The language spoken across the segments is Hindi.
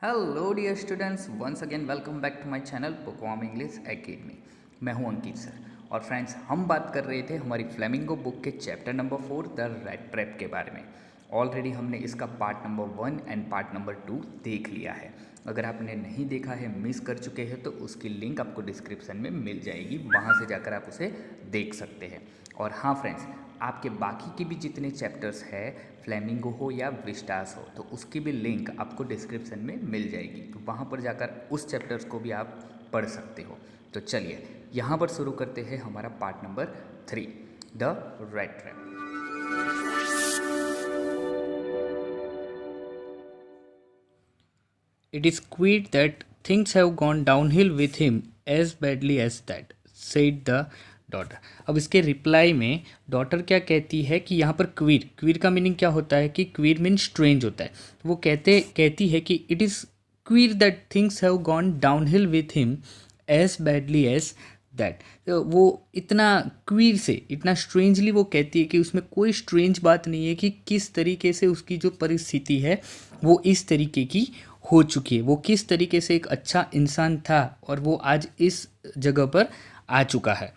Hello dear students, once again welcome back to my channel Bookworm English Academy. मैं हूं अंकित सर। और फ्रेंड्स, हम बात कर रहे थे हमारी फ्लेमिंगो बुक के chapter number 4 the red trap के बारे में। ऑलरेडी हमने इसका part number 1 and part number 2 देख लिया है। अगर आपने नहीं देखा है, मिस कर चुके हैं, तो उसकी लिंक आपको डिस्क्रिप्शन में मिल जाएगी, वहाँ से जाकर आप उसे देख सकते हैं। और हाँ फ्रेंड्स, आपके बाकी के भी जितने चैप्टर्स है, फ्लेमिंगो हो या विस्टास हो, तो उसकी भी लिंक आपको डिस्क्रिप्शन में मिल जाएगी, तो वहाँ पर जाकर उस चैप्टर्स को भी आप पढ़ सकते हो। तो चलिए यहाँ पर शुरू करते हैं हमारा part number 3 the red trap. It is queer that things have gone downhill with him as badly as that, said the daughter. अब इसके रिप्लाई में डॉटर क्या कहती है कि यहाँ पर क्वीर का मीनिंग क्या होता है कि क्वीर मीन स्ट्रेंज होता है। तो वो कहती है कि it is queer that things have gone downhill with him as badly as that. तो वो इतना क्वीर से, इतना स्ट्रेंजली वो कहती है कि उसमें कोई स्ट्रेंज बात नहीं है कि किस तरीके से उसकी जो परिस्थिति है वो इस तरीके की हो चुकी है। वो किस तरीके से एक अच्छा इंसान था और वो आज इस जगह पर आ चुका है।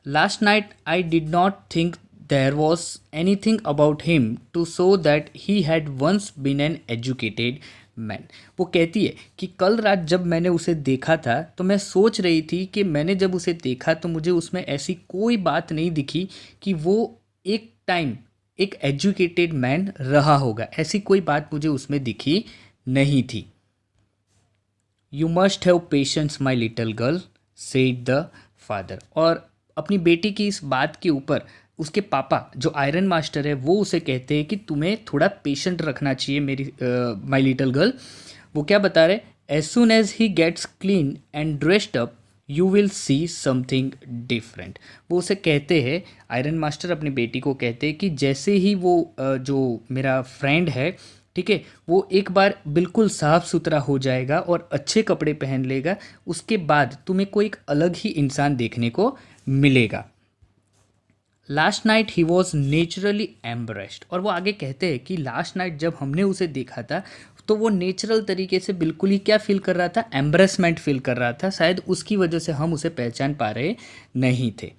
Last night I did not think there was anything about him to show that he had once been an educated man. वो कहती है कि कल रात जब मैंने उसे देखा था तो मैं सोच रही थी कि मैंने जब उसे देखा तो मुझे उसमें ऐसी कोई बात नहीं दिखी कि वो एक टाइम एक एजुकेटेड मैन रहा होगा। ऐसी कोई बात मुझे उसमें दिखी नहीं थी। You must have patience my little girl, said the father. और अपनी बेटी की इस बात के ऊपर उसके पापा जो आयरन मास्टर है वो उसे कहते हैं कि तुम्हें थोड़ा पेशेंट रखना चाहिए मेरी माई लिटल गर्ल। वो क्या बता रहे, as soon as he gets clean and dressed up you will see something different. वो उसे कहते हैं, आयरन मास्टर अपनी बेटी को कहते हैं कि जैसे ही वो जो मेरा फ्रेंड है, ठीक है, वो एक बार बिल्कुल साफ़ सुथरा हो जाएगा और अच्छे कपड़े पहन लेगा, उसके बाद तुम्हें कोई एक अलग ही इंसान देखने को मिलेगा। Last night he was naturally embarrassed. और वो आगे कहते हैं कि लास्ट नाइट जब हमने उसे देखा था तो वो नेचुरल तरीके से बिल्कुल ही क्या फील कर रहा था, एम्बरेसमेंट फील कर रहा था। शायद उसकी वजह से हम उसे पहचान पा रहे नहीं थे।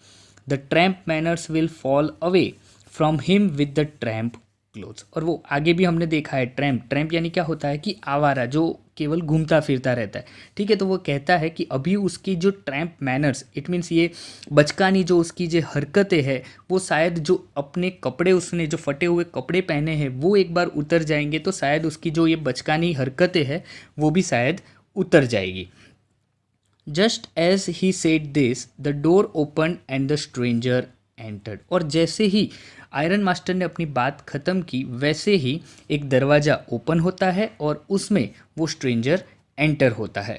The tramp manners will fall away from him with the tramp clothes. और वो आगे भी हमने देखा है, ट्रैम्प यानी क्या होता है कि आवारा, जो केवल घूमता फिरता रहता है, ठीक है। तो वो कहता है कि अभी उसकी जो ट्रैम्प मैनर्स, इट मीन्स ये बचकानी जो उसकी जो हरकतें हैं, वो शायद जो अपने कपड़े उसने जो फटे हुए कपड़े पहने हैं वो एक बार उतर जाएंगे तो शायद उसकी जो ये बचकानी हरकतें हैं वो भी शायद उतर जाएगी। Just as he said this the door open and the stranger entered. और जैसे ही आयरन मास्टर ने अपनी बात ख़त्म की वैसे ही एक दरवाज़ा ओपन होता है और उसमें वो स्ट्रेंजर एंटर होता है।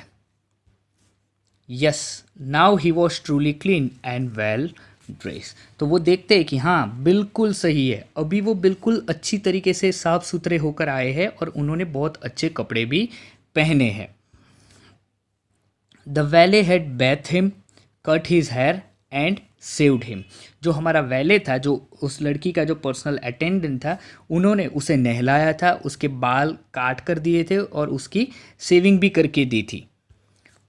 Yes, now he was truly clean and well dress. तो वो देखते हैं कि हाँ बिल्कुल सही है, अभी वो बिल्कुल अच्छी तरीके से साफ़ सुथरे होकर आए हैं और उन्होंने बहुत अच्छे कपड़े भी पहने हैं। The valet had bath him, cut his hair and shaved him. जो हमारा वैले था, जो उस लड़की का जो पर्सनल अटेंडेंट था, उन्होंने उसे नहलाया था, उसके बाल काट कर दिए थे और उसकी सेविंग भी करके दी थी।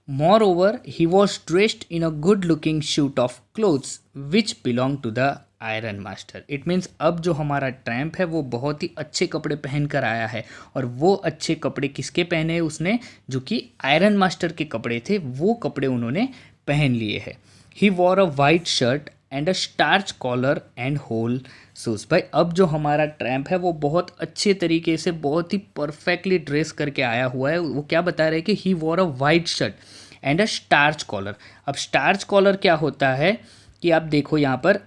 Moreover he was dressed in a good looking suit of clothes which belong to the iron master. It means अब जो हमारा ट्रैम्प है वो बहुत ही अच्छे कपड़े पहन कर आया है। और वो अच्छे कपड़े किसके पहने हैं उसने, जो कि आयरन मास्टर के कपड़े थे, वो कपड़े उन्होंने पहन लिए हैं। He wore a white shirt and a starch collar and whole shoes. भाई अब जो हमारा ट्रैम्प है वो बहुत अच्छे तरीके से, बहुत ही परफेक्टली ड्रेस करके आया हुआ है। वो क्या बता रहे हैं कि he wore a white shirt and a starch collar. अब स्टार्च कॉलर क्या होता है कि आप देखो यहाँ पर,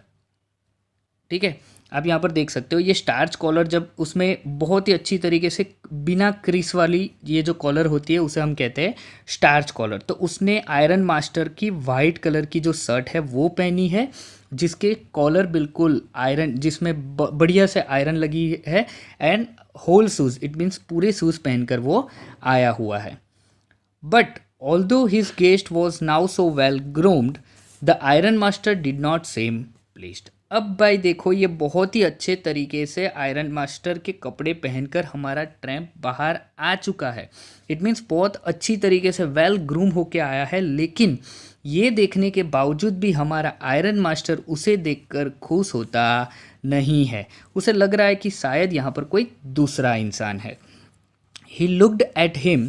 ठीक है, आप यहाँ पर देख सकते हो ये स्टार्च कॉलर, जब उसमें बहुत ही अच्छी तरीके से बिना क्रीस वाली ये जो कॉलर होती है उसे हम कहते हैं स्टार्च कॉलर। तो उसने आयरन मास्टर की वाइट कलर की जो शर्ट है वो पहनी है, जिसके कॉलर बिल्कुल आयरन, जिसमें बढ़िया से आयरन लगी है, and whole shoes, it means पूरे शूज़ पहनकर वो आया हुआ है। But although his guest was now so well groomed, the iron master did not seem pleased. अब भाई देखो ये बहुत ही अच्छे तरीके से आयरन मास्टर के कपड़े पहनकर हमारा ट्रैम्प बाहर आ चुका है। इट मीन्स बहुत अच्छी तरीके से वेल ग्रूम होके आया है, लेकिन ये देखने के बावजूद भी हमारा आयरन मास्टर उसे देखकर खुश होता नहीं है। उसे लग रहा है कि शायद यहाँ पर कोई दूसरा इंसान है। He looked at him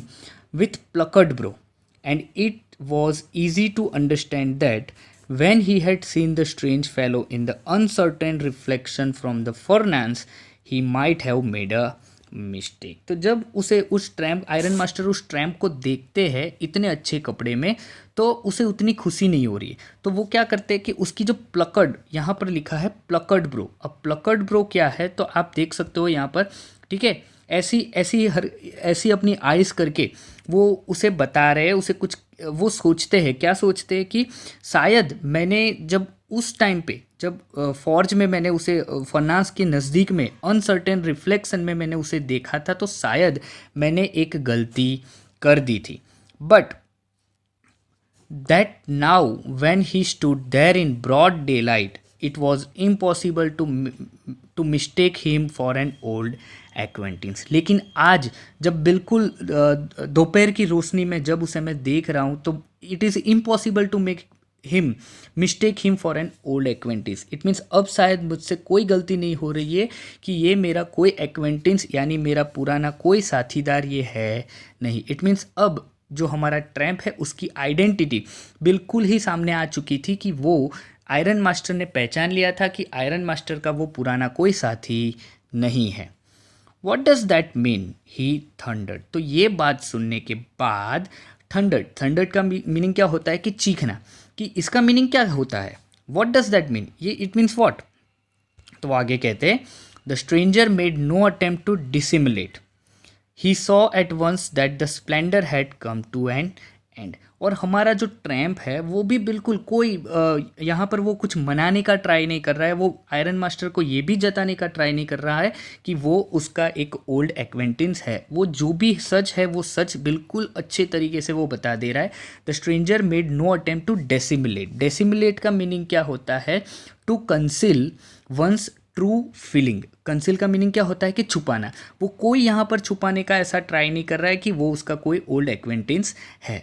with plucked brow, and it was easy to understand that when he had seen the strange fellow in the uncertain reflection from the furnace, he might have made a mistake. तो जब उसे उस ट्रैम्प आयरन मास्टर उस ट्रैम्प को देखते हैं इतने अच्छे कपड़े में, तो उसे उतनी खुशी नहीं हो रही है। तो वो क्या करते हैं कि उसकी जो प्लकड, यहाँ पर लिखा है प्लकड ब्रो। अब प्लकड ब्रो क्या है तो आप देख सकते हो यहाँ पर, ठीक है। ऐसी अपनी आइज़ करके वो उसे बता रहे हैं, उसे कुछ वो सोचते हैं, क्या सोचते हैं कि शायद मैंने जब उस टाइम पे जब फॉर्ज में मैंने उसे फर्नास के नज़दीक में अनसर्टेन रिफ्लेक्शन में मैंने उसे देखा था, तो शायद मैंने एक गलती कर दी थी। But that now when he stood there in broad daylight it was impossible to mistake him for an old acquaintance। लेकिन आज जब बिल्कुल दोपहर की रोशनी में जब उसे मैं देख रहा हूँ, तो it is impossible to mistake him for an old acquaintance. It means अब शायद मुझसे कोई गलती नहीं हो रही है कि ये मेरा कोई एक्वेंटेंस यानी मेरा पुराना कोई साथीदार ये है नहीं। इट मीन्स अब जो हमारा ट्रैम्प है उसकी आइडेंटिटी बिल्कुल ही सामने आ चुकी थी कि वो आयरन मास्टर ने पहचान लिया था कि आयरन मास्टर का वो पुराना कोई साथी नहीं है। What does that mean, he thundered. तो ये बात सुनने के बाद थंडर्ड का मीनिंग क्या होता है कि चीखना, कि इसका मीनिंग क्या होता है, व्हाट डज दैट मीन, ये इट मीन्स व्हाट। तो आगे कहते हैं the stranger made no attempt to dissimulate, he saw at once that the splendor had come to an end। और हमारा जो ट्रैम्प है वो भी बिल्कुल कोई यहाँ पर वो कुछ मनाने का ट्राई नहीं कर रहा है। वो आयरन मास्टर को ये भी जताने का ट्राई नहीं कर रहा है कि वो उसका एक ओल्ड एक्वेंटेंस है। वो जो भी सच है वो सच बिल्कुल अच्छे तरीके से वो बता दे रहा है। The stranger made no attempt to dissimulate. Dissimulate का मीनिंग क्या होता है, to conceal one's true feeling. Conceal का मीनिंग क्या होता है कि छुपाना। वो कोई यहाँ पर छुपाने का ऐसा ट्राई नहीं कर रहा है कि वो उसका कोई ओल्ड एक्वेंटेंस है।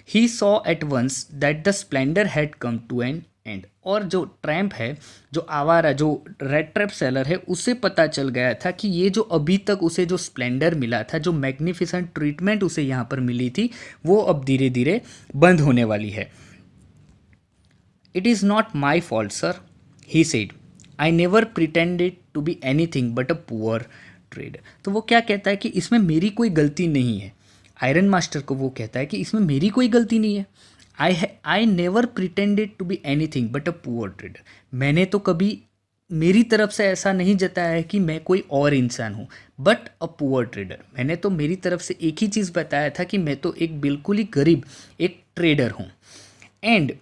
He saw at once that the splendour had come to an end. और जो ट्रैम्प है, जो आवारा, जो रेड ट्रैप सेलर है, उसे पता चल गया था कि ये जो अभी तक उसे जो स्प्लेंडर मिला था, जो मैग्निफिसेंट ट्रीटमेंट उसे यहाँ पर मिली थी, वो अब धीरे धीरे बंद होने वाली है। It is not my fault sir, he said, I never pretended to be anything but a poor trader। तो वो क्या कहता है कि इसमें मेरी कोई गलती नहीं है। आयरन मास्टर को वो कहता है कि इसमें मेरी कोई गलती नहीं है। I never pretended to be anything but a poor trader। मैंने तो कभी मेरी तरफ से ऐसा नहीं जताया है कि मैं कोई और इंसान हूँ, बट अ पुअर ट्रेडर। मैंने तो मेरी तरफ से एक ही चीज़ बताया था कि मैं तो एक बिल्कुल ही गरीब एक ट्रेडर हूँ। And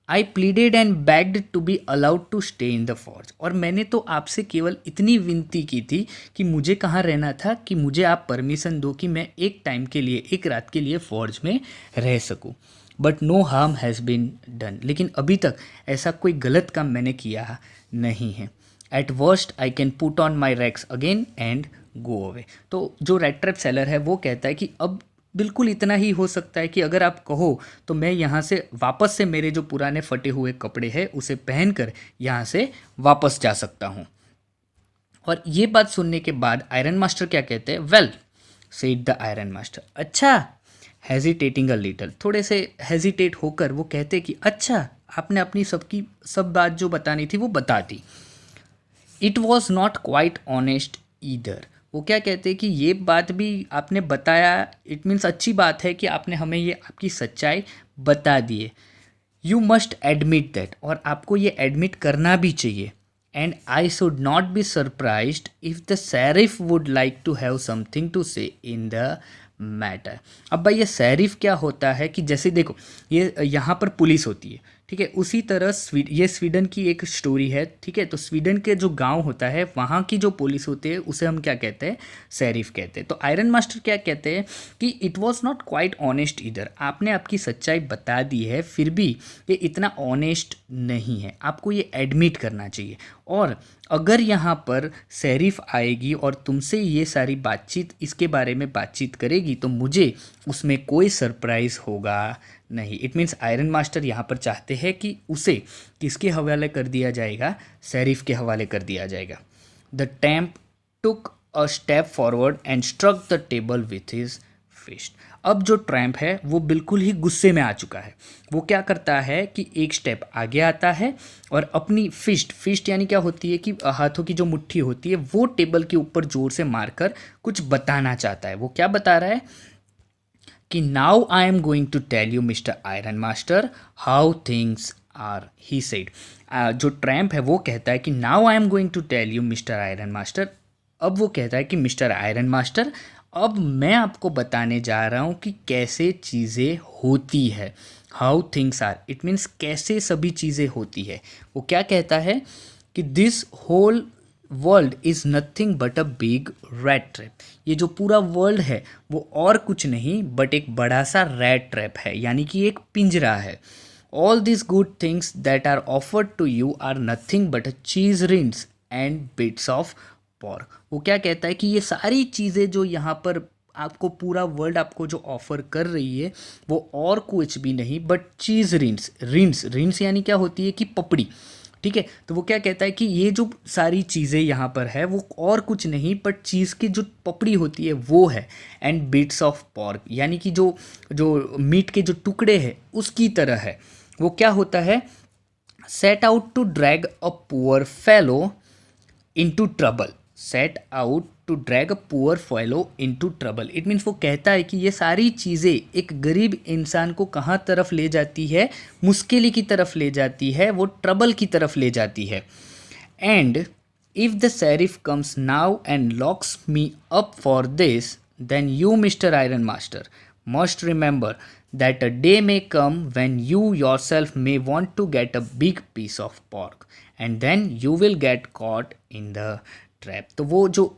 I pleaded and begged to be allowed to stay in the forge. और मैंने तो आपसे केवल इतनी विनती की थी कि मुझे कहाँ रहना था, कि मुझे आप परमिशन दो कि मैं एक टाइम के लिए, एक रात के लिए फॉर्ज में रह सकूँ। But no harm has been done. लेकिन अभी तक ऐसा कोई गलत काम मैंने किया नहीं है। At worst I can put on my rags again and go away. तो जो रेड ट्रैप सेलर है वो कहता है कि अब बिल्कुल इतना ही हो सकता है कि अगर आप कहो तो मैं यहाँ से वापस से मेरे जो पुराने फटे हुए कपड़े हैं उसे पहनकर यहाँ से वापस जा सकता हूँ। और ये बात सुनने के बाद आयरन मास्टर क्या कहते हैं, well said the iron master. अच्छा, हेजिटेटिंग अ लिटल, थोड़े से हेजिटेट होकर वो कहते कि अच्छा, आपने अपनी सब बात जो बतानी थी वो बता दी। It was not quite honest either. वो क्या कहते हैं कि ये बात भी आपने बताया, इट मीन्स अच्छी बात है कि आपने हमें ये आपकी सच्चाई बता दी है। यू मस्ट एडमिट दैट, और आपको ये एडमिट करना भी चाहिए। And I should not be surprised if the sheriff would like to have something to say in the matter. अब भाई ये शेरिफ क्या होता है कि जैसे देखो, ये यहाँ पर पुलिस होती है, ठीक है। उसी तरह ये स्वीडन की एक स्टोरी है, ठीक है। तो स्वीडन के जो गांव होता है वहाँ की जो पुलिस होती है उसे हम क्या कहते हैं, शेरिफ कहते हैं। तो आयरन मास्टर क्या कहते हैं कि it was not quite honest इधर, आपने आपकी सच्चाई बता दी है फिर भी ये इतना ऑनेस्ट नहीं है, आपको ये एडमिट करना चाहिए। और अगर यहाँ पर शेरिफ आएगी और तुमसे ये सारी बातचीत इसके बारे में बातचीत करेगी तो मुझे उसमें कोई सरप्राइज़ होगा नहीं। इट मीन्स आयरन मास्टर यहाँ पर चाहते हैं कि उसे किसके हवाले कर दिया जाएगा, शेरिफ के हवाले कर दिया जाएगा। The tramp took a step forward and struck the table with his fist. अब जो ट्रैम्प है वो बिल्कुल ही गुस्से में आ चुका है। वो क्या करता है कि एक स्टेप आगे आता है और अपनी फिस्ट यानी क्या होती है कि हाथों की जो मुट्ठी होती है वो टेबल के ऊपर जोर से मारकर कुछ बताना चाहता है। वो क्या बता रहा है कि now I am going to tell you mister iron master how things are, he said. जो ट्रैम्प है वो कहता है कि now I am going to tell you mister iron master. अब वो कहता है कि मिस्टर आयरन मास्टर अब मैं आपको बताने जा रहा हूँ कि कैसे चीज़ें होती है, how things are, it means कैसे सभी चीज़ें होती है। वो क्या कहता है कि this whole world is nothing but a big rat trap. ये जो पूरा वर्ल्ड है वो और कुछ नहीं बट एक बड़ा सा रैट ट्रैप है, यानी कि एक पिंजरा है। All this good things that are offered to you are nothing but a cheese rinds and bits of pork. वो क्या कहता है कि ये सारी चीज़ें जो यहाँ पर आपको पूरा वर्ल्ड आपको जो ऑफ़र कर रही है वो और कुछ भी नहीं बट चीज़ रिंस यानी क्या होती है कि पपड़ी, ठीक है। तो वो क्या कहता है कि ये जो सारी चीज़ें यहाँ पर है वो और कुछ नहीं बट चीज़ की जो पपड़ी होती है वो है, एंड बिट्स ऑफ पॉर्क यानी कि जो जो मीट के जो टुकड़े हैं उसकी तरह है। वो क्या होता है, set out to drag a poor fellow into trouble, set out to drag a poor fellow into trouble. It means वो कहता है कि ये सारी चीज़ें एक गरीब इंसान को कहाँ तरफ ले जाती है, मुश्किल की तरफ ले जाती है, वो ट्रबल की तरफ ले जाती है। And if the sheriff comes now and locks me up for this then you mister iron master must remember that a day may come when you yourself may want to get a big piece of pork and then you will get caught in the trap। तो वो जो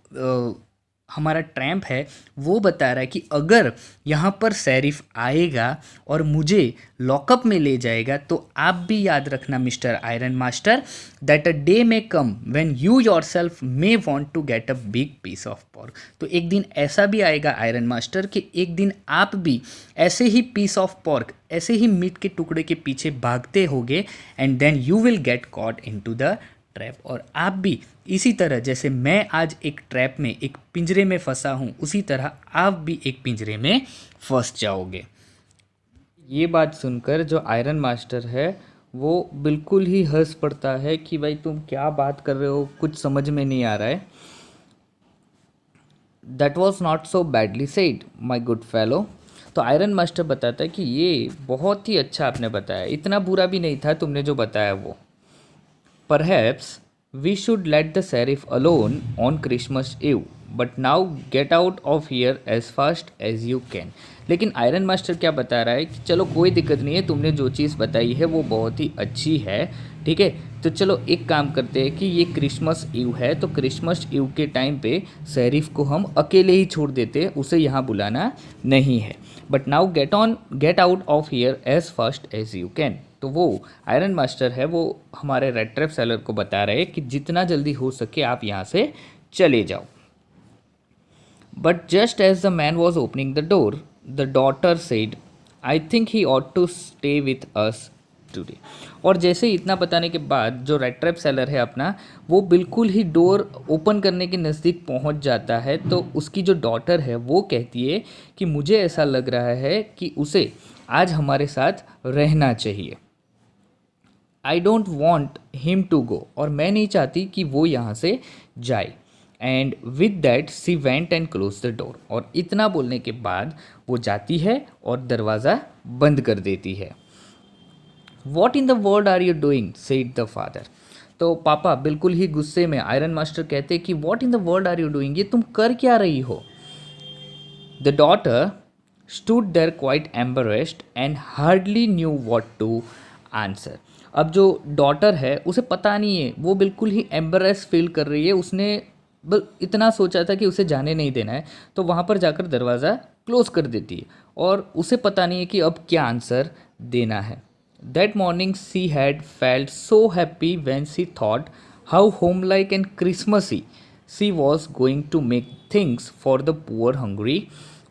हमारा ट्रैम्प है वो बता रहा है कि अगर यहाँ पर शेरिफ आएगा और मुझे लॉकअप में ले जाएगा तो आप भी याद रखना mister iron master that a day may come when you yourself may want to get a big piece of pork. तो एक दिन ऐसा भी आएगा आयरन मास्टर कि एक दिन आप भी ऐसे ही पीस ऑफ पॉर्क, ऐसे ही मीट के टुकड़े के पीछे भागते होगे and then you will get caught into the trap. और आप भी इसी तरह जैसे मैं आज एक ट्रैप में, एक पिंजरे में फंसा हूँ, उसी तरह आप भी एक पिंजरे में फंस जाओगे। ये बात सुनकर जो आयरन मास्टर है वो बिल्कुल ही हंस पड़ता है कि भाई तुम क्या बात कर रहे हो, कुछ समझ में नहीं आ रहा है। That was not so badly said my good fellow. तो आयरन मास्टर बताता है कि ये बहुत ही अच्छा आपने बताया, इतना बुरा भी नहीं था तुमने जो बताया वो। Perhaps we should let the sheriff alone on Christmas Eve, but now get out of here as fast as you can। लेकिन आयरन मास्टर क्या बता रहा है कि चलो कोई दिक्कत नहीं है, तुमने जो चीज़ बताई है वो बहुत ही अच्छी है, ठीक है। तो चलो एक काम करते हैं कि ये क्रिसमस ईव है तो क्रिसमस ईव के टाइम पे शेरिफ को हम अकेले ही छोड़ देते हैं, उसे यहाँ बुलाना नहीं है। But now get out of here as fast as you can. तो वो आयरन मास्टर है वो हमारे रेड ट्रैप सेलर को बता रहे हैं कि जितना जल्दी हो सके आप यहाँ से चले जाओ। But just as the man was opening the door the daughter said I think he ought to stay with us today. और जैसे इतना बताने के बाद जो रेड ट्रैप सेलर है अपना, वो बिल्कुल ही डोर ओपन करने के नज़दीक पहुंच जाता है तो उसकी जो डॉटर है वो कहती है कि मुझे ऐसा लग रहा है कि उसे आज हमारे साथ रहना चाहिए। I don't want him to go, और मैं नहीं चाहती कि वो यहाँ से जाए। And with that she went and close the door. और इतना बोलने के बाद वो जाती है और दरवाज़ा बंद कर देती है। What in the world are you doing said the father. तो पापा बिल्कुल ही गुस्से में आयरन मास्टर कहते कि what in the world are you doing, ये तुम कर क्या रही हो। The daughter stood there quite embarrassed and hardly knew what to answer. अब जो डॉटर है उसे पता नहीं है, वो बिल्कुल ही एम्बरेस फील कर रही है। उसने बस इतना सोचा था कि उसे जाने नहीं देना है, तो वहाँ पर जाकर दरवाज़ा क्लोज कर देती है और उसे पता नहीं है कि अब क्या आंसर देना है। That morning she had felt so happy when she thought how homelike and Christmassy she was going to make things for the poor hungry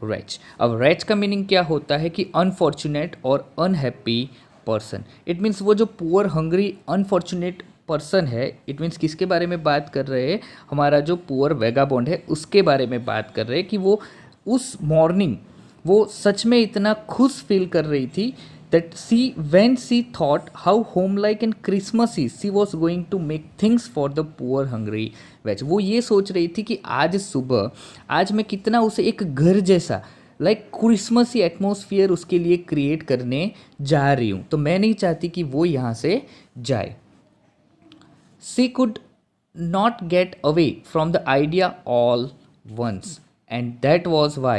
wretch. अब रैच का मीनिंग क्या होता है कि अनफॉर्चुनेट और अनहैप्पी पर्सन। इट मीन्स वो जो पुअर हंग्री अनफॉर्चुनेट पर्सन है, इट मीन्स किसके बारे में बात कर रहे हैं, हमारा जो पुअर वेगाबॉन्ड है उसके बारे में बात कर रहे हैं कि वो उस मॉर्निंग वो सच में इतना खुश फील कर रही थी that she when she thought how home like and Christmassy she was going to make things for the poor hungry veg। वो ये सोच रही थी कि आज सुबह आज मैं कितना उसे एक घर जैसा लाइक क्रिसमसी एटमॉस्फेयर उसके लिए क्रिएट करने जा रही हूँ, तो मैं नहीं चाहती कि वो यहाँ से जाए। She could not get away from the idea all once and that was why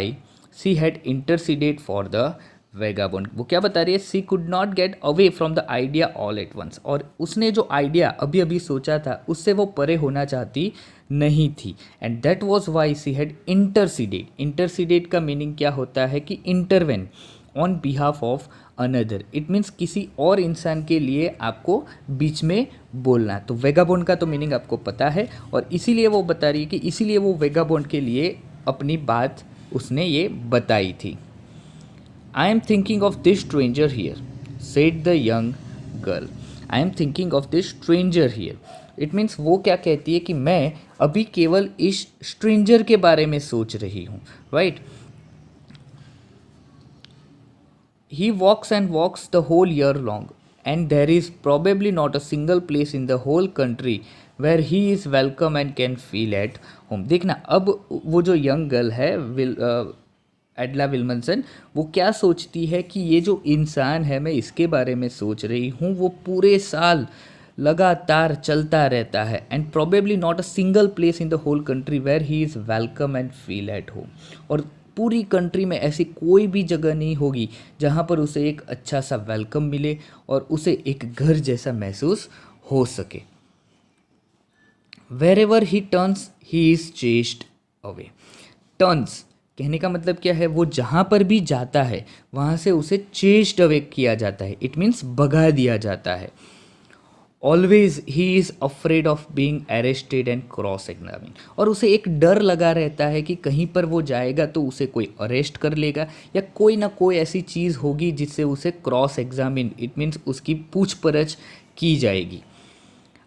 she had interceded for the vagabond. वो क्या बता रही है, she could not get away from the idea all at once, और उसने जो आइडिया अभी अभी सोचा था उससे वो परे होना चाहती नहीं थी। And that was why she had interceded. Interceded का मीनिंग क्या होता है कि intervene on behalf of another. It means किसी और इंसान के लिए आपको बीच में बोलना। तो वेगाबॉन्ड का तो मीनिंग आपको पता है, और इसीलिए वो बता रही है कि इसीलिए वो वेगाबॉन्ड के लिए अपनी बात उसने ये बताई थी। I am thinking of this stranger here, said the young girl. I am thinking of this stranger here. It means वो क्या कहती है कि मैं अभी केवल इस स्ट्रेंजर के बारे में सोच रही हूँ, right? He walks and walks the whole year long, and there is probably not a single place in the whole country where he is welcome and can feel at home. देखना अब वो जो यंग गर्ल है एडला विल्मनसन, वो क्या सोचती है कि ये जो इंसान है, मैं इसके बारे में सोच रही हूँ, वो पूरे साल लगातार चलता रहता है। And probably not a single place in the whole country where he is welcome and feel at home. और पूरी कंट्री में ऐसी कोई भी जगह नहीं होगी जहाँ पर उसे एक अच्छा सा वेलकम मिले और उसे एक घर जैसा महसूस हो सके। Wherever he turns he is chased away. Turns कहने का मतलब क्या है, वो जहाँ पर भी जाता है वहाँ से उसे चेस्ड अवे किया जाता है। इट मीन्स भगा दिया जाता है। Always he is afraid of being arrested and cross examine. और उसे एक डर लगा रहता है कि कहीं पर वो जाएगा तो उसे कोई अरेस्ट कर लेगा या कोई ना कोई ऐसी चीज़ होगी जिससे उसे क्रॉस एग्जामिन, इट मीन्स उसकी पूछपरछ की जाएगी।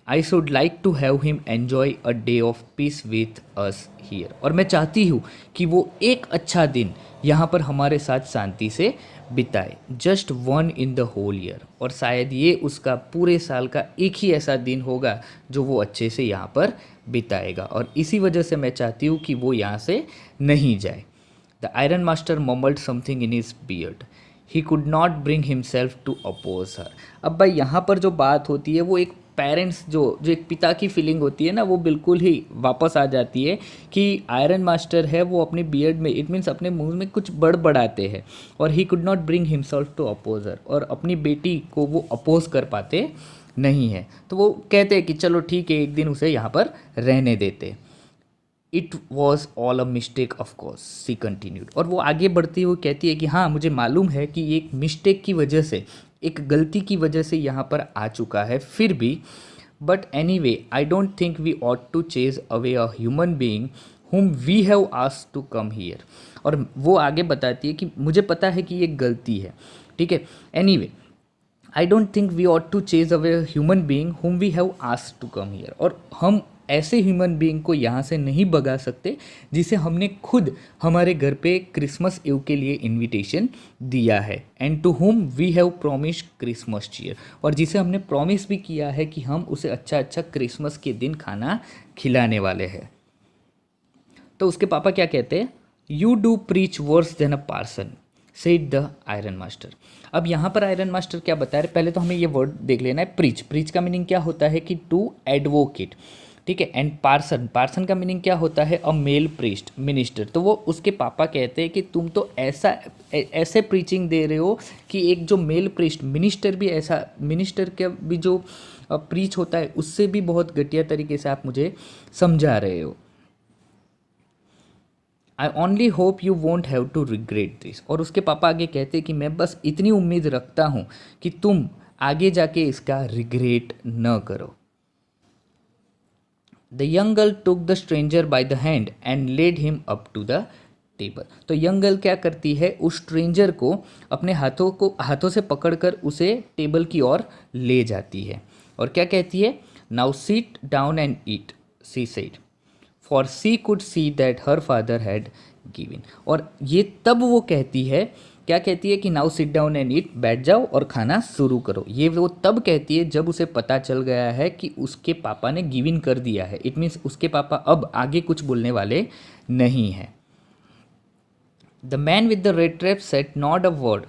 I should like to have him enjoy a day of peace with us here. और मैं चाहती हूँ कि वो एक अच्छा दिन यहाँ पर हमारे साथ शांति से बिताए। Just one in the whole year. और शायद ये उसका पूरे साल का एक ही ऐसा दिन होगा जो वो अच्छे से यहाँ पर बिताएगा, और इसी वजह से मैं चाहती हूँ कि वो यहाँ से नहीं जाए। The iron master mumbled something in his beard. He could not bring himself to oppose her. अब भाई यहाँ पर जो बात होती है वो एक पेरेंट्स जो एक पिता की फीलिंग होती है ना, वो बिल्कुल ही वापस आ जाती है कि आयरन मास्टर है वो अपने बियर्ड में, इट मीन्स अपने मुंह में कुछ बड़बड़ाते हैं, और he could not bring himself to oppose her, और अपनी बेटी को वो अपोज कर पाते नहीं है। तो वो कहते हैं कि चलो ठीक है, एक दिन उसे यहाँ पर रहने देते। It was all a mistake of course, she continued. और वो आगे बढ़ती हुई कहती है कि हाँ, मुझे मालूम है कि एक मिस्टेक की वजह से, एक गलती की वजह से यहाँ पर आ चुका है, फिर भी but anyway I don't think we ought to chase away a human being whom we have asked to come here. और वो आगे बताती है कि मुझे पता है कि ये गलती है, ठीक है, anyway I don't think we ought to chase away human being whom we have asked to come here. और हम ऐसे ह्यूमन बीइंग को यहाँ से नहीं भगा सकते जिसे हमने खुद हमारे घर पे क्रिसमस ईव के लिए इनविटेशन दिया है, and to whom we have promise Christmas cheer, और जिसे हमने प्रॉमिस भी किया है कि हम उसे अच्छा अच्छा क्रिसमस के दिन खाना खिलाने वाले हैं। तो उसके पापा क्या कहते हैं, you do preach worse than a parson, said the iron master. अब यहाँ पर आयरन मास्टर क्या बता रहे, पहले तो हमें ये वर्ड देख लेना है, प्रीच। प्रीच का मीनिंग क्या होता है कि टू एडवोकेट, ठीक है। एंड पार्सन, पार्सन का मीनिंग क्या होता है? अ मेल प्रीस्ट, मिनिस्टर। तो वो उसके पापा कहते हैं कि तुम तो ऐसे प्रीचिंग दे रहे हो कि एक जो मेल प्रीस्ट, मिनिस्टर भी ऐसा, मिनिस्टर का भी जो प्रीच होता है उससे भी बहुत घटिया तरीके से आप मुझे समझा रहे हो। I only hope you won't have to regret this. और उसके पापा आगे कहते हैं कि मैं बस इतनी उम्मीद रखता हूँ कि तुम आगे जाके इसका रिग्रेट न करो। The young girl took the stranger by the hand and led him up to the table. तो यंग गर्ल क्या करती है? उस स्ट्रेंजर को अपने हाथों से पकड़कर उसे टेबल की ओर ले जाती है और क्या कहती है? Now sit down and eat, she said, for she could see that her father had given. और ये तब वो कहती है, क्या कहती है? कि नाउ सिट डाउन एंड ईट, बैठ जाओ और खाना शुरू करो। ये वो तब कहती है जब उसे पता चल गया है कि उसके पापा ने गिवन कर दिया है। इट मीन्स उसके पापा अब आगे कुछ बोलने वाले नहीं हैं। The man with the red trap said not a word,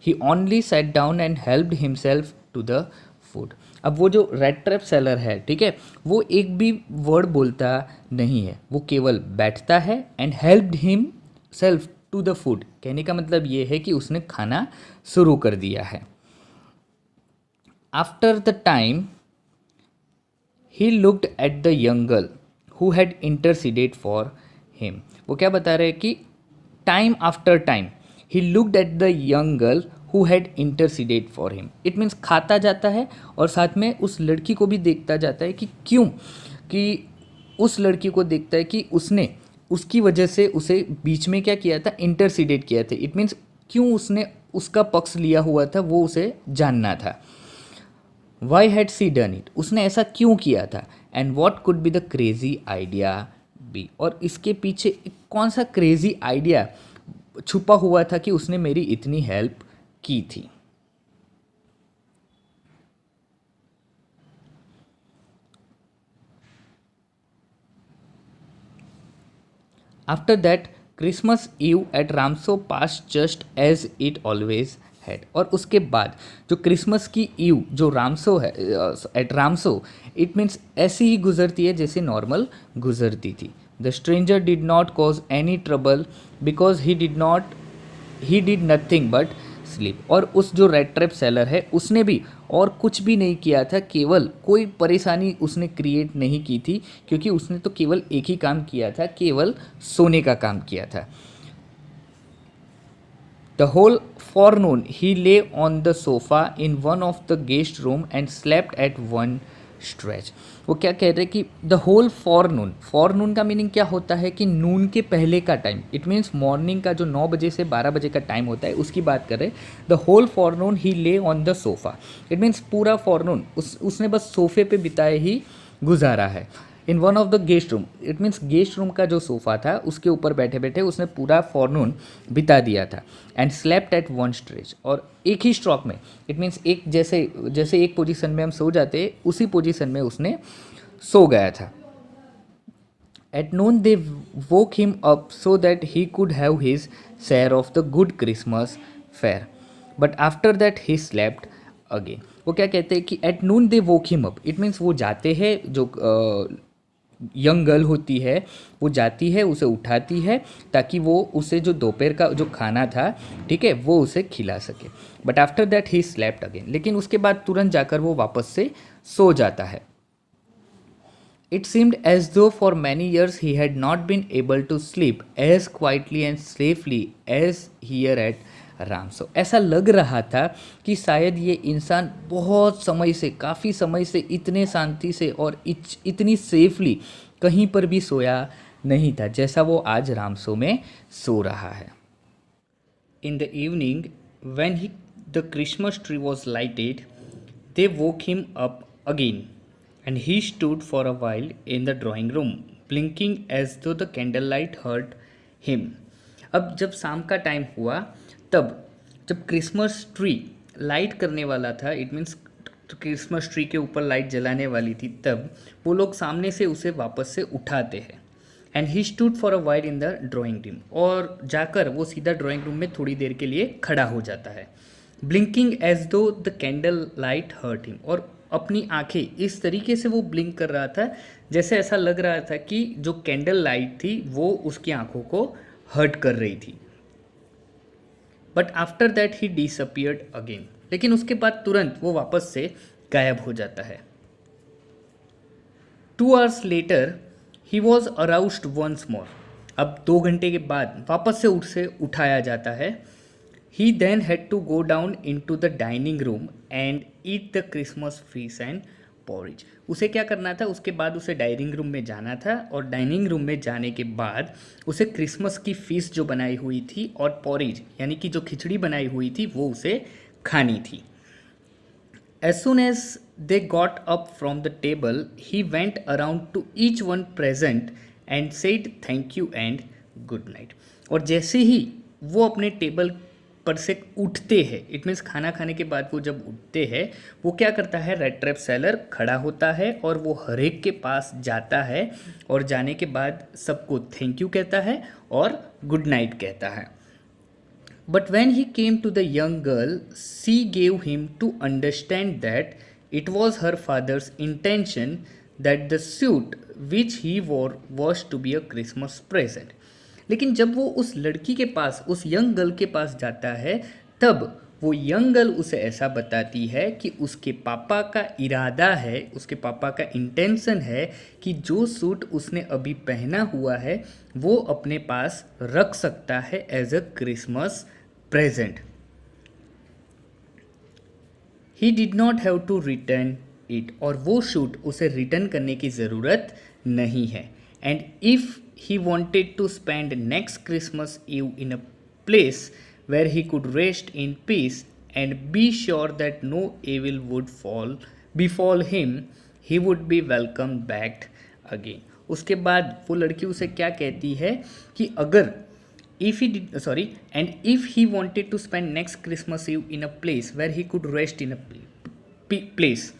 he only sat down and helped himself to the food. अब वो जो रेड ट्रैप सेलर है, ठीक है, वो एक भी वर्ड बोलता नहीं है, वो केवल बैठता है and helped himself to the food. कहने का मतलब ये है कि उसने खाना शुरू कर दिया है। After the time he looked at the young girl who had interceded for him. वो क्या बता रहे हैं कि time after time he looked at the young girl who had interceded for him. It means खाता जाता है और साथ में उस लड़की को भी देखता जाता है कि क्यों, कि उस लड़की को देखता है कि उसने उसकी वजह से उसे बीच में क्या किया था? इंटरसीडेड किया था। इट मीन्स क्यों उसने उसका पक्ष लिया हुआ था, वो उसे जानना था। Why had she done it, उसने ऐसा क्यों किया था? And what could be the crazy idea be, और इसके पीछे कौन सा क्रेजी आइडिया छुपा हुआ था कि उसने मेरी इतनी हेल्प की थी। After that Christmas Eve at Ramsjo passed just as it always had. और उसके बाद जो क्रिसमस की ईव जो रामसो है, एट रामसो, इट मीन्स ऐसी ही गुजरती है जैसे नॉर्मल गुजरती थी। The stranger did not cause any trouble because he did nothing but sleep. और उस जो रेड ट्रैप सेलर है उसने भी और कुछ भी नहीं किया था, केवल कोई परेशानी उसने क्रिएट नहीं की थी, क्योंकि उसने तो केवल एक ही काम किया था, केवल सोने का काम किया था। The whole forenoon he lay on the sofa in one of the guest room and slept at one stretch। वो क्या कह रहे हैं कि द होल फॉरनून का मीनिंग क्या होता है? कि नून के पहले का टाइम। इट मीन्स मॉर्निंग का जो 9 बजे से 12 बजे का टाइम होता है उसकी बात कर रहे हैं। द होल फॉरनून ही ले on the sofa. It means पूरा फॉरनून उसने बस सोफे पे बिताए ही गुजारा है। In one of the guest room, it means guest room का जो सोफ़ा था उसके ऊपर बैठे बैठे उसने पूरा फॉरनून बिता दिया था। And slept at one stretch, और एक ही स्ट्रोक में, इट मीन्स एक जैसे एक पोजीशन में हम सो जाते उसी पोजीशन में उसने सो गया था। At noon they woke him up so that he could have his share of the good Christmas fair, but after that he slept again. वो क्या कहते हैं कि at noon they woke him up, it means वो जाते हैं, जो यंग गर्ल होती है वो जाती है, उसे उठाती है ताकि वो उसे जो दोपहर का जो खाना था, ठीक है, वो उसे खिला सके। But after that he slept again, लेकिन उसके बाद तुरंत जाकर वो वापस से सो जाता है। It seemed as though for many years he had not been able to sleep as quietly and safely as here at Ramsjo. ऐसा लग रहा था कि शायद ये इंसान बहुत समय से, काफ़ी समय से इतने शांति से और इतनी सेफली कहीं पर भी सोया नहीं था जैसा वो आज रामसो में सो रहा है। In the evening when the Christmas tree was lighted they woke him up again and he stood for a while in the drawing room blinking as though the candle light hurt him. अब जब शाम का टाइम हुआ, तब जब क्रिसमस ट्री लाइट करने वाला था, इट मीन्स क्रिसमस ट्री के ऊपर लाइट जलाने वाली थी, तब वो लोग सामने से उसे वापस से उठाते हैं। And he stood for a while in the drawing room, और जाकर वो सीधा ड्राइंग रूम में थोड़ी देर के लिए खड़ा हो जाता है। Blinking as though the candle light hurt him, और अपनी आंखें इस तरीके से वो ब्लिंक कर रहा था जैसे ऐसा लग रहा था कि जो कैंडल लाइट थी वो उसकी आंखों को हर्ट कर रही थी। But after that he disappeared again, लेकिन उसके बाद तुरंत वो वापस से गायब हो जाता है। 2 hours later he was aroused once more, अब 2 घंटे के बाद वापस से उसे उठाया जाता है। He then had to go down into the dining room and eat the Christmas fish and porridge. उसे क्या करना था, उसके बाद उसे डाइनिंग रूम में जाना था और डाइनिंग रूम में जाने के बाद उसे क्रिसमस की फीस जो बनाई हुई थी और पॉरिज यानी कि जो खिचड़ी बनाई हुई थी वो उसे खानी थी। As soon as they got up from the table, he went around to each one present and said thank you and good night. और जैसे ही वो अपने टेबल पर से उठते हैं, इट मीन्स खाना खाने के बाद वो जब उठते हैं, वो क्या करता है, रेड ट्रैप सेलर खड़ा होता है और वो हर एक के पास जाता है और जाने के बाद सबको थैंक यू कहता है और गुड नाइट कहता है। But when he came to the young girl, she gave him to understand that it was her father's intention that the suit which he wore was to be a Christmas present. लेकिन जब वो उस लड़की के पास, उस यंग गर्ल के पास जाता है, तब वो यंग गर्ल उसे ऐसा बताती है कि उसके पापा का इरादा है, उसके पापा का इंटेंशन है कि जो सूट उसने अभी पहना हुआ है वो अपने पास रख सकता है as a Christmas present. He did not have to return it, और वो सूट उसे रिटर्न करने की ज़रूरत नहीं है। And if he wanted to spend next Christmas Eve in a place where he could rest in peace and be sure that no evil would befall him, he would be welcomed back again. उसके बाद वो लड़की उसे क्या कहती है कि अगर if he wanted to spend next Christmas Eve in a place where he could rest in a place,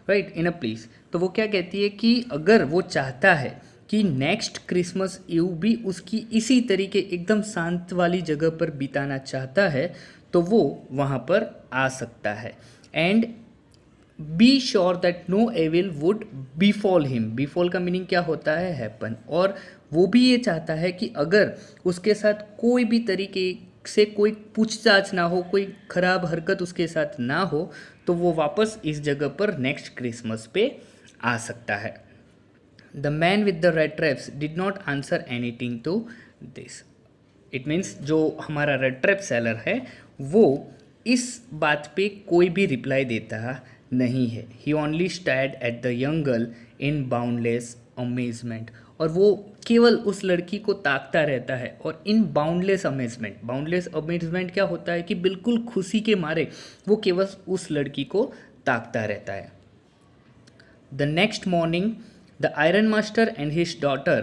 right, in a place, तो वो क्या कहती है कि अगर वो चाहता है कि नेक्स्ट क्रिसमस ईव भी उसकी इसी तरीके एकदम शांत वाली जगह पर बिताना चाहता है तो वो वहाँ पर आ सकता है। And be sure that no evil would befall him, befall का मीनिंग क्या होता है, हैपन। और वो भी ये चाहता है कि अगर उसके साथ कोई भी तरीके से कोई पूछताछ ना हो, कोई ख़राब हरकत उसके साथ ना हो, तो वो वापस इस जगह पर नेक्स्ट क्रिसमस पे आ सकता है। The man with the red traps did not answer anything to this. It means जो हमारा रेड ट्रैप सेलर है वो इस बात पे कोई भी रिप्लाई देता नहीं है। He only stared at the young girl in boundless amazement. और वो केवल उस लड़की को ताकता रहता है और इन बाउंडलेस अमेजमेंट क्या होता है कि बिल्कुल खुशी के मारे वो केवल उस लड़की को ताकता रहता है। The next morning the iron master and his daughter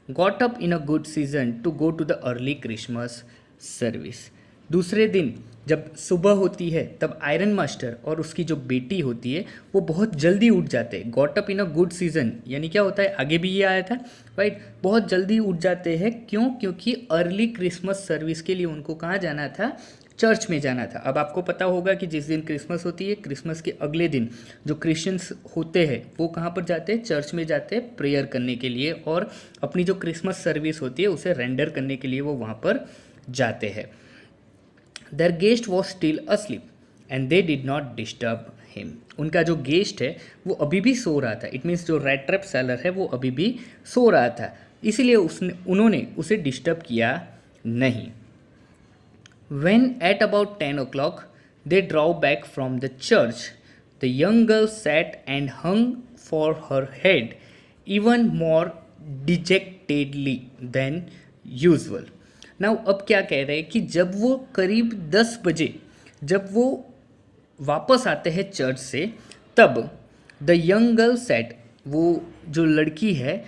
got up in a good season to go to the early Christmas service. दूसरे दिन जब सुबह होती है तब आयरन मास्टर और उसकी जो बेटी होती है वो बहुत जल्दी उठ जाते हैं। Got up in a good season यानी क्या होता है, आगे भी ये आया था, राइट, बहुत जल्दी उठ जाते हैं। क्यों? क्योंकि अर्ली क्रिसमस सर्विस के लिए उनको कहाँ जाना था, चर्च में जाना था। अब आपको पता होगा कि जिस दिन क्रिसमस होती है, क्रिसमस के अगले दिन जो क्रिश्चियंस होते हैं वो कहाँ पर जाते हैं, चर्च में जाते हैं प्रेयर करने के लिए, और अपनी जो क्रिसमस सर्विस होती है उसे रेंडर करने के लिए वो वहाँ पर जाते हैं। There guest was still asleep and they did not disturb him. उनका जो गेस्ट है वो अभी भी सो रहा था। इट मीन्स जो रेड ट्रैप सेलर है वो अभी भी सो रहा था, इसीलिए उन्होंने उसे डिस्टर्ब किया नहीं। When at about 10 o'clock they drove back from the church, the young girl sat and hung for her head even more dejectedly than usual. Now अब क्या कह रहे हैं कि जब वो करीब 10 बजे जब वो वापस आते हैं चर्च से, तब द यंग गर्ल सेट, वो जो लड़की है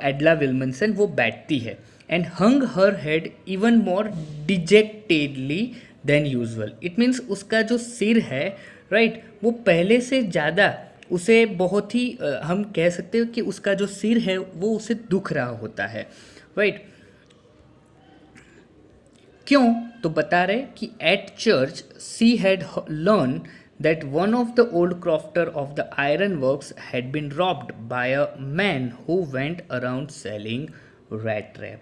एडला विल्मनसन, वो बैठती है and hung her head even more dejectedly than usual. It means उसका जो सिर है, राइट, वो पहले से ज़्यादा उसे बहुत ही हम कह सकते हो कि उसका जो सिर है वो उसे दुख रहा होता है, राइट। क्यों? तो बता रहे कि at church she had learn that one of the old crofter of the iron works had been robbed by a man who went around selling rat trap.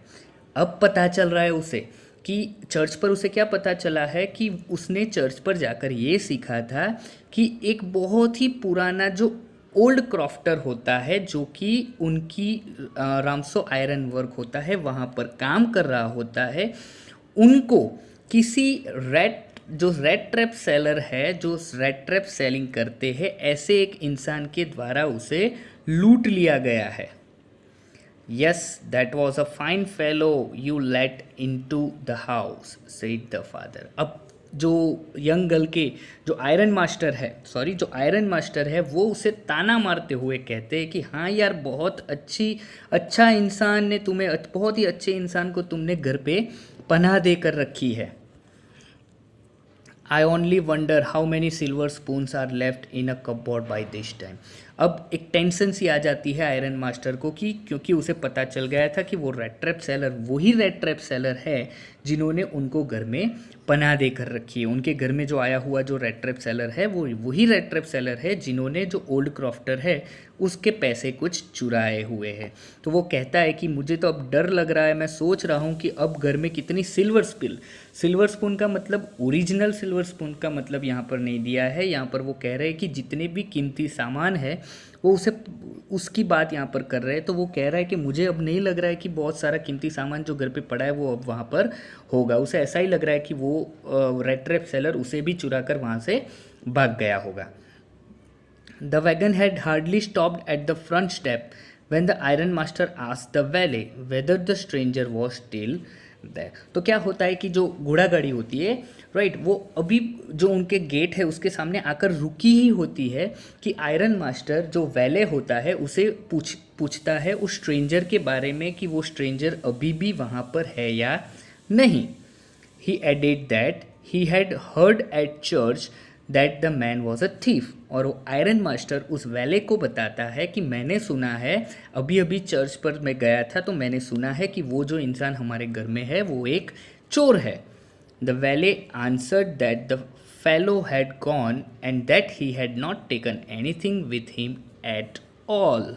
अब पता चल रहा है उसे कि चर्च पर उसे क्या पता चला है कि उसने चर्च पर जाकर ये सीखा था कि एक बहुत ही पुराना जो ओल्ड क्रॉफ्टर होता है जो कि उनकी रामसो आयरन वर्क होता है वहाँ पर काम कर रहा होता है, उनको किसी जो रेड ट्रैप सेलर है, जो रेड ट्रैप सेलिंग करते हैं, ऐसे एक इंसान के द्वारा उसे लूट लिया गया है. Yes, that was a fine fellow you let into the house, said the father. अब जो यंग गर्ल के जो आयरन मास्टर है वो उसे ताना मारते हुए कहते हैं कि हाँ यार, बहुत अच्छा इंसान ने तुम्हें, बहुत ही अच्छे इंसान को तुमने घर पे पनाह देकर रखी है. I only wonder how many silver spoons are left in a cupboard by this time. अब एक टेंशन सी आ जाती है आयरन मास्टर को कि क्योंकि उसे पता चल गया था कि वो रेड ट्रैप सेलर वही रेड ट्रैप सेलर है जिन्होंने उनको घर में पनाह देकर रखी है. उनके घर में जो आया हुआ जो रेड ट्रैप सेलर है वो वही रेड ट्रैप सेलर है जिन्होंने जो ओल्ड क्रॉफ्टर है उसके पैसे कुछ चुराए हुए हैं. तो वो कहता है कि मुझे तो अब डर लग रहा है, मैं सोच रहा हूँ कि अब घर में कितनी सिल्वर स्पून का मतलब ओरिजिनल सिल्वर स्पून का मतलब यहाँ पर नहीं दिया है. यहाँ पर वो कह रहे हैं कि जितने भी कीमती सामान है वो उसकी बात यहाँ पर कर रहे हैं. तो वो कह रहा है कि मुझे अब नहीं लग रहा है कि बहुत सारा कीमती सामान जो घर पे पड़ा है वो अब वहाँ पर होगा. उसे ऐसा ही लग रहा है कि वो रेड ट्रैप सेलर उसे भी चुरा कर वहाँ से भाग गया होगा. The wagon had hardly stopped at the front step when the iron master asked the valet whether the stranger was still there. तो क्या होता है कि जो घोड़ा गाड़ी होती है राइट, वो अभी जो उनके गेट है उसके सामने आकर रुकी ही होती है कि आयरन मास्टर जो वैले होता है उसे पूछता है उस स्ट्रेंजर के बारे में कि वो स्ट्रेंजर अभी भी वहाँ पर है या नहीं. He added that he had heard at church that the man was a thief. और वो आयरन मास्टर उस वैले को बताता है कि मैंने सुना है, अभी चर्च पर मैं गया था तो मैंने सुना है कि वो जो इंसान हमारे घर में है वो एक चोर है. The valet answered that the fellow had gone and that he had not taken anything with him at all.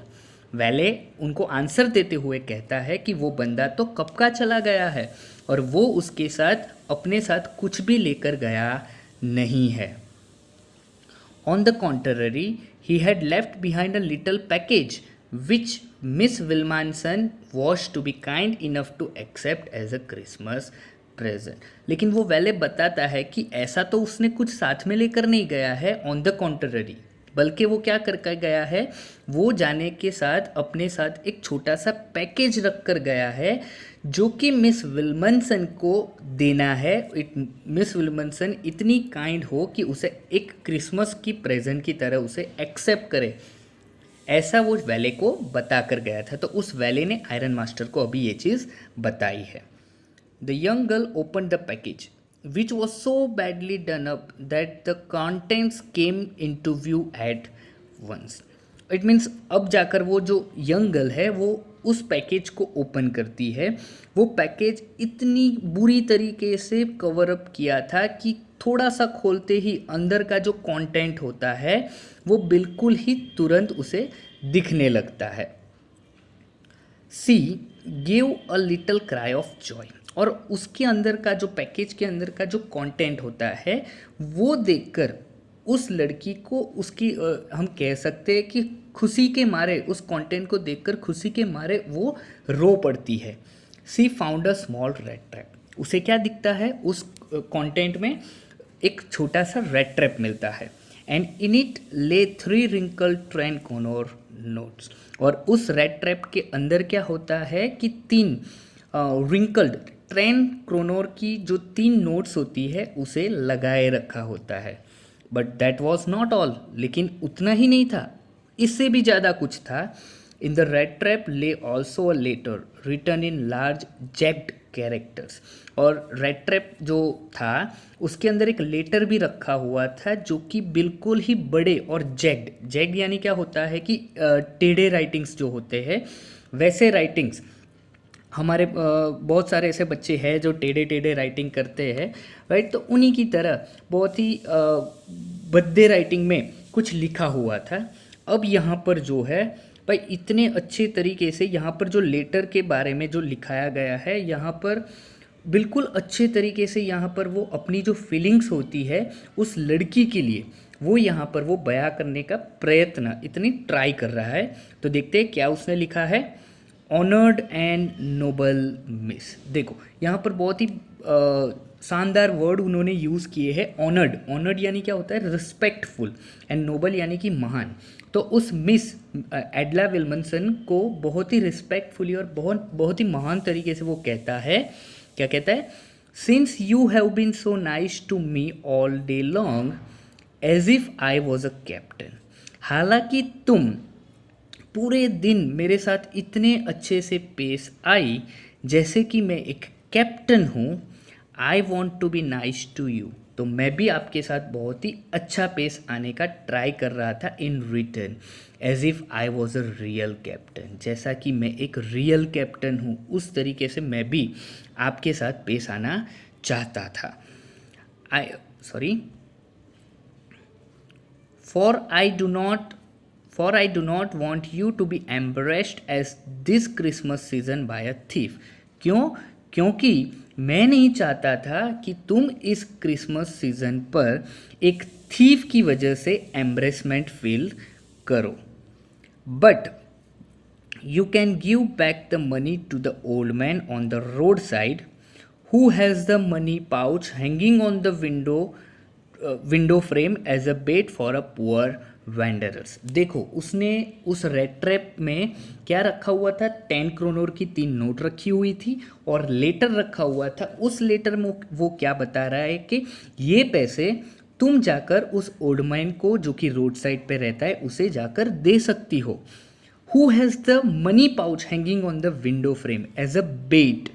वैले उनको आंसर देते हुए कहता है कि वो बंदा तो कब का चला गया है और वो उसके साथ अपने साथ कुछ भी लेकर गया नहीं है. On the contrary, he had left behind a little package which Miss Wilmanson was to be kind enough to accept as a Christmas present. लेकिन वो वैले बताता है कि ऐसा तो उसने कुछ साथ में लेकर नहीं गया है. ऑन द कॉन्ट्ररी, बल्कि वो क्या करके गया है, वो जाने के साथ अपने साथ एक छोटा सा पैकेज रख कर गया है जो कि मिस विल्मनसन को देना है. मिस विल्मनसन इतनी काइंड हो कि उसे एक क्रिसमस की प्रेजेंट की तरह उसे एक्सेप्ट करे, ऐसा वो वैले को बता कर गया था. तो उस वैले ने आयरन मास्टर को अभी ये चीज़ बताई है. The young girl open the package which was so badly done up that the contents came into view at once. It means अब जाकर वो जो यंग गर्ल है वो उस पैकेज को ओपन करती है. वो पैकेज इतनी बुरी तरीके से कवर अप किया था कि थोड़ा सा खोलते ही अंदर का जो कंटेंट होता है वो बिल्कुल ही तुरंत उसे दिखने लगता है. सी gave a little cry of Joy. और उसके अंदर का जो पैकेज के अंदर का जो कंटेंट होता है वो देखकर उस लड़की को उसकी हम कह सकते हैं कि खुशी के मारे, उस कंटेंट को देखकर खुशी के मारे वो रो पड़ती है. She found a small red trap. उसे क्या दिखता है, उस कंटेंट में एक छोटा सा रेड ट्रैप मिलता है. एंड इन इट ले 3 रिंकल ट्रेन कॉर्नर नोट्स. और उस रेड ट्रैप के अंदर क्या होता है कि 3 रिंकल्ड ट्रेन क्रोनोर की जो 3 नोट्स होती है उसे लगाए रखा होता है. But that was not all. लेकिन उतना ही नहीं था, इससे भी ज़्यादा कुछ था. In the red trap lay also a letter written in large jagged characters. और रेड ट्रैप जो था उसके अंदर एक लेटर भी रखा हुआ था जो कि बिल्कुल ही बड़े और जैक्ड यानी क्या होता है कि टेढ़े राइटिंग्स जो होते हैं वैसे राइटिंग्स. हमारे बहुत सारे ऐसे बच्चे हैं जो टेढ़े राइटिंग करते हैं राइट, तो उन्हीं की तरह बहुत ही भद्दे राइटिंग में कुछ लिखा हुआ था। अब यहाँ पर जो है भाई इतने अच्छे तरीके से यहाँ पर जो लेटर के बारे में जो लिखाया गया है, यहाँ पर बिल्कुल अच्छे तरीके से यहाँ पर वो अपनी जो फीलिंग्स होती है उस लड़की के लिए वो यहाँ पर वो बयां करने का प्रयत्न इतनी ट्राई कर रहा है। तो देखते हैं क्या उसने लिखा है। Honoured and noble miss. देखो यहाँ पर बहुत ही शानदार वर्ड उन्होंने यूज़ किए हैं। ऑनर्ड, ऑनर्ड यानी क्या होता है, रिस्पेक्टफुल, एंड नोबल यानी कि महान। तो उस मिस एडला विल्मनसन को बहुत ही रिस्पेक्टफुली और बहुत ही महान तरीके से वो कहता है, क्या कहता है, since you have been so nice to me all day long as if I was a captain. हालांकि तुम पूरे दिन मेरे साथ इतने अच्छे से पेश आई जैसे कि मैं एक कैप्टन हूँ। I want to be nice to you. तो मैं भी आपके साथ बहुत ही अच्छा पेश आने का ट्राई कर रहा था in return, as if I was a real captain. जैसा कि मैं एक रियल कैप्टन हूँ उस तरीके से मैं भी आपके साथ पेश आना चाहता था। For I do not want you to be embarrassed as this Christmas season by a thief। क्यों? क्योंकि मैं नहीं चाहता था कि तुम इस क्रिसमस सीजन पर एक थीफ की वजह से एम्ब्रेसमेंट फील करो। But you can give back the money to the old man on the roadside who has the money pouch hanging on the window frame as a bait for a poor वेंडरर्स। देखो उसने उस रेड ट्रैप में क्या रखा हुआ था, 10 क्रोनोर की 3 नोट रखी हुई थी और लेटर रखा हुआ था। उस लेटर में वो क्या बता रहा है कि ये पैसे तुम जाकर उस ओल्ड मैन को जो कि रोड साइड पे रहता है उसे जाकर दे सकती हो। Who has the money pouch hanging on the window frame as a bait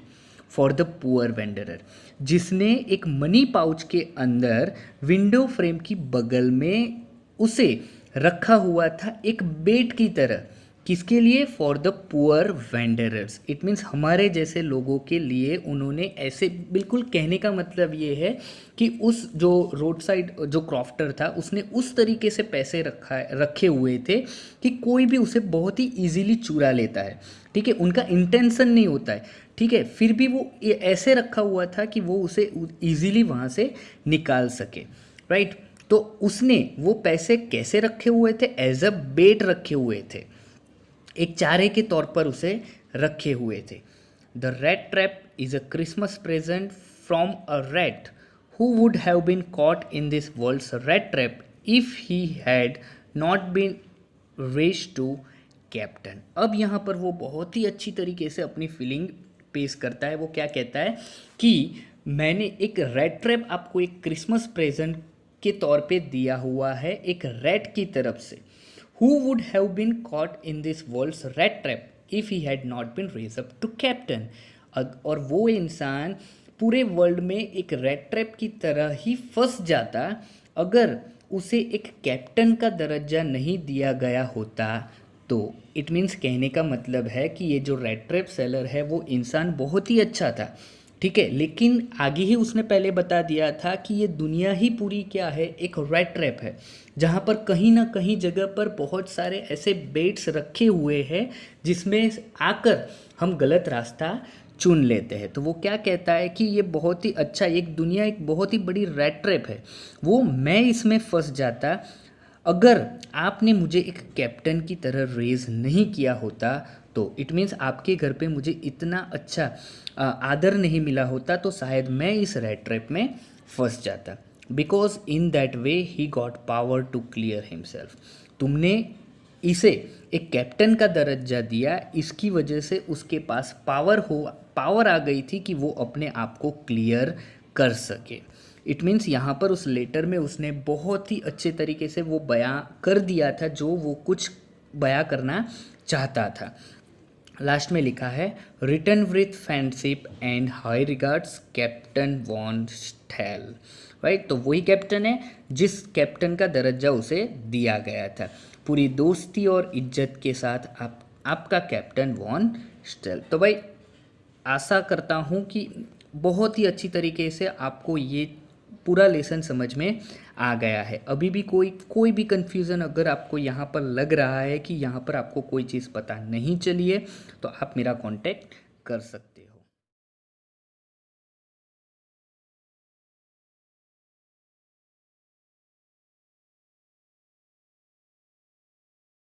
for the poor venderer। जिसने एक मनी पाउच के अंदर विंडो फ्रेम की बगल में उसे रखा हुआ था एक बेट की तरह। किसके लिए? For the poor wanderers. It means हमारे जैसे लोगों के लिए उन्होंने ऐसे, बिल्कुल कहने का मतलब ये है कि उस जो रोड साइड जो क्रॉफ्टर था उसने उस तरीके से पैसे रखे हुए थे कि कोई भी उसे बहुत ही इजीली चुरा लेता है। ठीक है, उनका इंटेंशन नहीं होता है, ठीक है, फिर भी वो ऐसे रखा हुआ था कि वो उसे इजीली वहाँ से निकाल सके, राइट। तो उसने वो पैसे कैसे रखे हुए थे? एज अ बेट रखे हुए थे, एक चारे के तौर पर उसे रखे हुए थे। The red trap is a Christmas present from a rat who would have been caught in this world's red trap if he had not been raised to captain. अब यहाँ पर वो बहुत ही अच्छी तरीके से अपनी फीलिंग पेश करता है। वो क्या कहता है कि मैंने एक रेड ट्रैप आपको एक क्रिसमस प्रेजेंट के तौर पे दिया हुआ है एक रैट की तरफ से। Who would have been caught in this world's rat trap if he had not been raised up to captain। और वो इंसान पूरे वर्ल्ड में एक रेड ट्रैप की तरह ही फंस जाता अगर उसे एक कैप्टन का दर्जा नहीं दिया गया होता। तो इट मीन्स कहने का मतलब है कि ये जो रेड ट्रैप सेलर है वो इंसान बहुत ही अच्छा था, ठीक है, लेकिन आगे ही उसने पहले बता दिया था कि ये दुनिया ही पूरी क्या है, एक रेड ट्रैप है जहाँ पर कहीं ना कहीं जगह पर बहुत सारे ऐसे बेट्स रखे हुए हैं जिसमें आकर हम गलत रास्ता चुन लेते हैं। तो वो क्या कहता है कि ये बहुत ही अच्छा, एक दुनिया एक बहुत ही बड़ी रेड ट्रैप है, वो मैं इसमें फंस जाता अगर आपने मुझे एक कैप्टन की तरह रेज नहीं किया होता। तो इट मीन्स आपके घर पे मुझे इतना अच्छा आदर नहीं मिला होता तो शायद मैं इस रेड ट्रैप में फंस जाता। Because in that way he got power to clear himself. तुमने इसे एक कैप्टन का दर्जा दिया, इसकी वजह से उसके पास पावर आ गई थी कि वो अपने आप को क्लियर कर सके। इट मीन्स यहाँ पर उस लेटर में उसने बहुत ही अच्छे तरीके से वो बयां कर दिया था जो वो कुछ बयां करना चाहता था। लास्ट में लिखा है return with friendship and high regards captain von Stell, right. तो वही कैप्टन है जिस कैप्टन का दर्जा उसे दिया गया था। पूरी दोस्ती और इज्जत के साथ आपका कैप्टन वॉन स्टेल। तो भाई आशा करता हूँ कि बहुत ही अच्छी तरीके से आपको ये पूरा लेसन समझ में आ गया है। अभी भी कोई भी कन्फ्यूज़न अगर आपको यहाँ पर लग रहा है कि यहाँ पर आपको कोई चीज़ पता नहीं चली है तो आप मेरा कांटेक्ट कर सकते हैं।